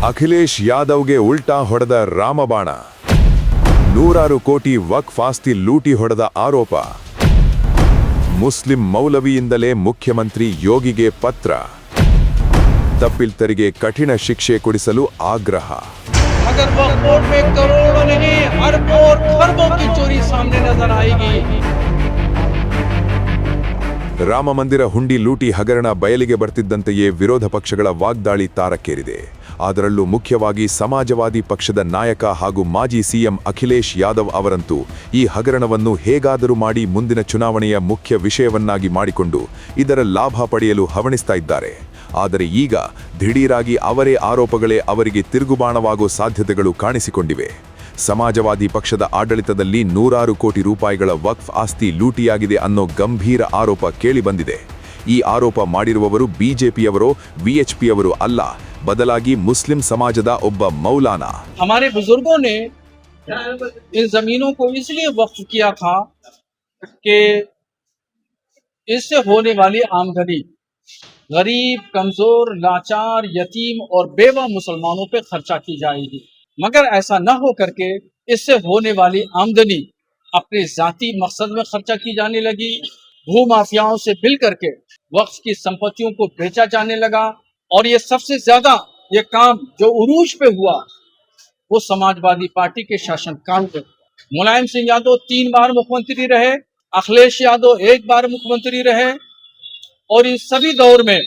ಅಖಿಲೇಶ್ ಯಾದವ್ಗೆ ಉಲ್ಟಾ ಹೊಡೆದ ರಾಮಬಾಣ. ನೂರಾರು ಕೋಟಿ ವಕ್ಫ್ ಆಸ್ತಿ ಲೂಟಿ ಹೊಡೆದ ಆರೋಪ. ಮುಸ್ಲಿಂ ಮೌಲವಿಯಿಂದಲೇ ಮುಖ್ಯಮಂತ್ರಿ ಯೋಗಿಗೆ ಪತ್ರ. ತಪ್ಪಿತಸ್ಥರಿಗೆ ಕಠಿಣ ಶಿಕ್ಷೆ ಕೊಡಿಸಲು ಆಗ್ರಹ. अगर वक्फ बोर्ड में करोड़ों नहीं अरबों और खरबों की चोरी सामने नजर आएगी. ರಾಮ ಮಂದಿರ ಹುಂಡಿ ಲೂಟಿ ಹಗರಣ ಬಯಲಿಗೆ ಬರ್ತಿದ್ದಂತೆಯೇ ವಿರೋಧ ಪಕ್ಷಗಳ ವಾಗ್ದಾಳಿ ತಾರಕ್ಕೇರಿದೆ. ಅದರಲ್ಲೂ ಮುಖ್ಯವಾಗಿ ಸಮಾಜವಾದಿ ಪಕ್ಷದ ನಾಯಕ ಹಾಗೂ ಮಾಜಿ ಸಿಎಂ ಅಖಿಲೇಶ್ ಯಾದವ್ ಅವರಂತೂ ಈ ಹಗರಣವನ್ನು ಹೇಗಾದರೂ ಮಾಡಿ ಮುಂದಿನ ಚುನಾವಣೆಯ ಮುಖ್ಯ ವಿಷಯವನ್ನಾಗಿ ಮಾಡಿಕೊಂಡು ಇದರ ಲಾಭ ಪಡೆಯಲು ಹವಣಿಸ್ತಾ ಇದ್ದಾರೆ. ಆದರೆ ಈಗ ದಿಢೀರಾಗಿ ಅವರೇ ಆರೋಪಗಳೇ ಅವರಿಗೆ ತಿರುಗುಬಾಣವಾಗೋ ಸಾಧ್ಯತೆಗಳು ಕಾಣಿಸಿಕೊಂಡಿವೆ. ಸಮಾಜವಾದಿ ಪಕ್ಷದ ಆಡಳಿತದಲ್ಲಿ ನೂರಾರು ಕೋಟಿ ರೂಪಾಯಿಗಳ ವಕ್ಫ್ ಆಸ್ತಿ ಲೂಟಿಯಾಗಿದೆ ಅನ್ನೋ ಗಂಭೀರ ಆರೋಪ ಕೇಳಿಬಂದಿದೆ. ಈ ಆರೋಪ ಮಾಡಿರುವವರು ಬಿಜೆಪಿಯವರೋ ವಿಎಚ್ಪಿಯವರೋ ಅಲ್ಲ, ಬದಲಾಗಿ ಮುಸ್ಲಿಂ ಸಮಾಜದ ಒಬ್ಬ ಮೌಲಾನಾ. हमारे बुजुर्गों ने इन जमीनों को इसलिए वक्फ किया था कि इससे होने वाली आमदनी गरीब, कमजोर, लाचार, यतीम और बेवा मुसलमानों पे खर्चा की जाएगी. मगर ऐसा न हो करके इससे होने वाली आमदनी अपने जाती मकसद में खर्चा की जाने लगी. भू माफियाओं से मिल करके वक्फ की संपत्तियों को बेचा जाने लगा. और ये सबसे ज्यादा ये काम जो उरूज पे हुआ वो समाजवादी पार्टी के शासनकाल पे. मुलायम सिंह यादव 3 बार मुख्यमंत्री रहे, अखिलेश यादव 1 बार मुख्यमंत्री रहे. और इस सभी दौर में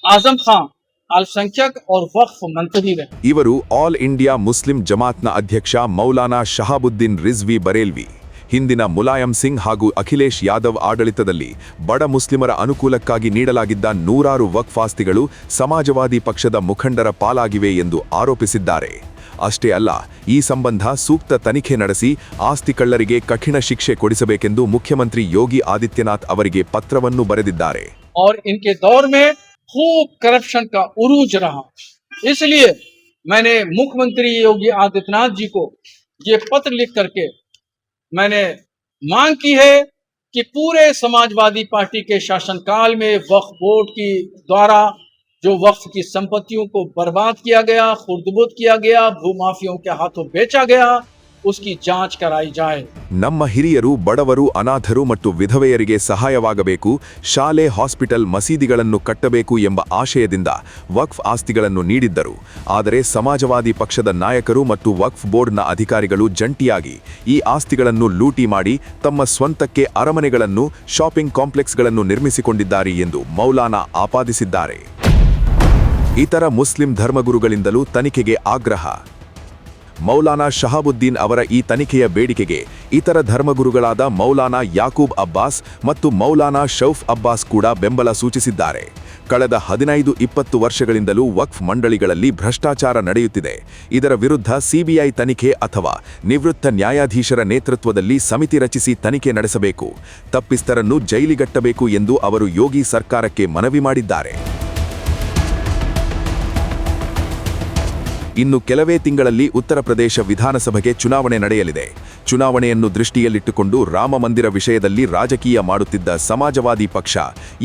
आजम खान ಅಲ್ಪಸಂಖ್ಯಾಕ और वक्फ मंत्री रहे. ಇವರು ಆಲ್ ಇಂಡಿಯಾ ಮುಸ್ಲಿಂ ಜಮಾತ್ನ ಅಧ್ಯಕ್ಷ ಮೌಲಾನಾ ಶಹಾಬುದ್ದೀನ್ ರಿಜ್ವಿ ಬರೇಲ್ವಿ. ಹಿಂದಿನ ಮುಲಾಯಂ ಸಿಂಗ್ ಹಾಗೂ ಅಖಿಲೇಶ್ ಯಾದವ್ ಆಡಳಿತದಲ್ಲಿ ಬಡ ಮುಸ್ಲಿಮರ ಅನುಕೂಲಕ್ಕಾಗಿ ನೀಡಲಾಗಿದ್ದ ನೂರಾರು ವಕ್ಫ್ ಆಸ್ತಿಗಳು ಸಮಾಜವಾದಿ ಪಕ್ಷದ ಮುಖಂಡರ ಪಾಲಾಗಿವೆ ಎಂದು ಆರೋಪಿಸಿದ್ದಾರೆ. ಅಷ್ಟೇ ಅಲ್ಲ, ಈ ಸಂಬಂಧ ಸೂಕ್ತ ತನಿಖೆ ನಡೆಸಿ ಆಸ್ತಿ ಕಳ್ಳರಿಗೆ ಕಠಿಣ ಶಿಕ್ಷೆ ಕೊಡಿಸಬೇಕೆಂದು ಮುಖ್ಯಮಂತ್ರಿ ಯೋಗಿ ಆದಿತ್ಯನಾಥ್ ಅವರಿಗೆ ಪತ್ರವನ್ನು ಬರೆದಿದ್ದಾರೆ. और इनके दौर में खूब करप्शन का उरूज रहा. इसलिए मैंने मुख्यमंत्री योगी आदित्यनाथ जी को ये पत्र लिख करके मैंने मांग की है कि पूरे समाजवादी पार्टी के शासनकाल में वक्फ बोर्ड की द्वारा जो वक्फ की संपत्तियों को बर्बाद किया गया, खुर्दबुद किया गया, भूमाफियों के हाथों बेचा गया, उसकी जांच कराई जाए. ನಮ್ಮ ಹಿರಿಯರು, ಬಡವರು, ಅನಾಥರು ಮತ್ತು ವಿಧವೆಯರಿಗೆ ಸಹಾಯವಾಗಬೇಕು, ಶಾಲೆ, ಹಾಸ್ಪಿಟಲ್, ಮಸೀದಿಗಳನ್ನು ಕಟ್ಟಬೇಕು ಎಂಬ ಆಶಯದಿಂದ ವಕ್ಫ್ ಆಸ್ತಿಗಳನ್ನು ನೀಡಿದ್ದರು. ಆದರೆ ಸಮಾಜವಾದಿ ಪಕ್ಷದ ನಾಯಕರು ಮತ್ತು ವಕ್ಫ್ ಬೋರ್ಡ್ನ ಅಧಿಕಾರಿಗಳು ಜಂಟಿಯಾಗಿ ಈ ಆಸ್ತಿಗಳನ್ನು ಲೂಟಿ ಮಾಡಿ ತಮ್ಮ ಸ್ವಂತಕ್ಕೆ ಅರಮನೆಗಳನ್ನು, ಶಾಪಿಂಗ್ ಕಾಂಪ್ಲೆಕ್ಸ್ಗಳನ್ನು ನಿರ್ಮಿಸಿಕೊಂಡಿದ್ದಾರೆ ಎಂದು ಮೌಲಾನಾ ಆಪಾದಿಸಿದ್ದಾರೆ. ಇತರ ಮುಸ್ಲಿಂ ಧರ್ಮಗುರುಗಳಿಂದಲೂ ತನಿಖೆಗೆ ಆಗ್ರಹ. ಮೌಲಾನಾ ಶಹಾಬುದ್ದೀನ್ ಅವರ ಈ ತನಿಖೆಯ ಬೇಡಿಕೆಗೆ ಇತರ ಧರ್ಮಗುರುಗಳಾದ ಮೌಲಾನಾ ಯಾಕೂಬ್ ಅಬ್ಬಾಸ್ ಮತ್ತು ಮೌಲಾನಾ ಶೌಫ್ ಅಬ್ಬಾಸ್ ಕೂಡ ಬೆಂಬಲ ಸೂಚಿಸಿದ್ದಾರೆ. ಕಳೆದ 15-20 ವರ್ಷಗಳಿಂದಲೂ ವಕ್ಫ್ ಮಂಡಳಿಗಳಲ್ಲಿ ಭ್ರಷ್ಟಾಚಾರ ನಡೆಯುತ್ತಿದೆ. ಇದರ ವಿರುದ್ಧ ಸಿಬಿಐ ತನಿಖೆ ಅಥವಾ ನಿವೃತ್ತ ನ್ಯಾಯಾಧೀಶರ ನೇತೃತ್ವದಲ್ಲಿ ಸಮಿತಿ ರಚಿಸಿ ತನಿಖೆ ನಡೆಸಬೇಕು, ತಪ್ಪಿತಸ್ಥರನ್ನು ಜೈಲಿಗಟ್ಟಬೇಕು ಎಂದು ಅವರು ಯೋಗಿ ಸರ್ಕಾರಕ್ಕೆ ಮನವಿ ಮಾಡಿದ್ದಾರೆ. ಇನ್ನು ಕೆಲವೇ ತಿಂಗಳಲ್ಲಿ ಉತ್ತರ ಪ್ರದೇಶ ವಿಧಾನಸಭೆಗೆ ಚುನಾವಣೆ ನಡೆಯಲಿದೆ. ಚುನಾವಣೆಯನ್ನು ದೃಷ್ಟಿಯಲ್ಲಿಟ್ಟುಕೊಂಡು ರಾಮ ಮಂದಿರ ವಿಷಯದಲ್ಲಿ ರಾಜಕೀಯ ಮಾಡುತ್ತಿದ್ದ ಸಮಾಜವಾದಿ ಪಕ್ಷ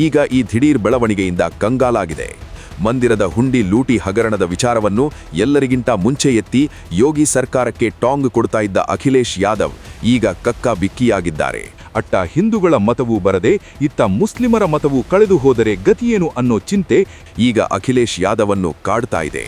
ಈಗ ಈ ದಿಢೀರ್ ಬೆಳವಣಿಗೆಯಿಂದ ಕಂಗಾಲಾಗಿದೆ. ಮಂದಿರದ ಹುಂಡಿ ಲೂಟಿ ಹಗರಣದ ವಿಚಾರವನ್ನು ಎಲ್ಲರಿಗಿಂತ ಮುಂಚೆ ಎತ್ತಿ ಯೋಗಿ ಸರ್ಕಾರಕ್ಕೆ ಟಾಂಗ್ ಕೊಡ್ತಾ ಇದ್ದ ಅಖಿಲೇಶ್ ಯಾದವ್ ಈಗ ಕಕ್ಕಾ ಬಿಕ್ಕಿಯಾಗಿದ್ದಾರೆ. ಅಟ್ಟ ಹಿಂದೂಗಳ ಮತವೂ ಬರದೆ ಇತ್ತ ಮುಸ್ಲಿಮರ ಮತವೂ ಕಳೆದು ಹೋದರೆ ಗತಿಯೇನು ಅನ್ನೋ ಚಿಂತೆ ಈಗ ಅಖಿಲೇಶ್ ಯಾದವ್ ಅನ್ನು ಕಾಡ್ತಾ ಇದೆ.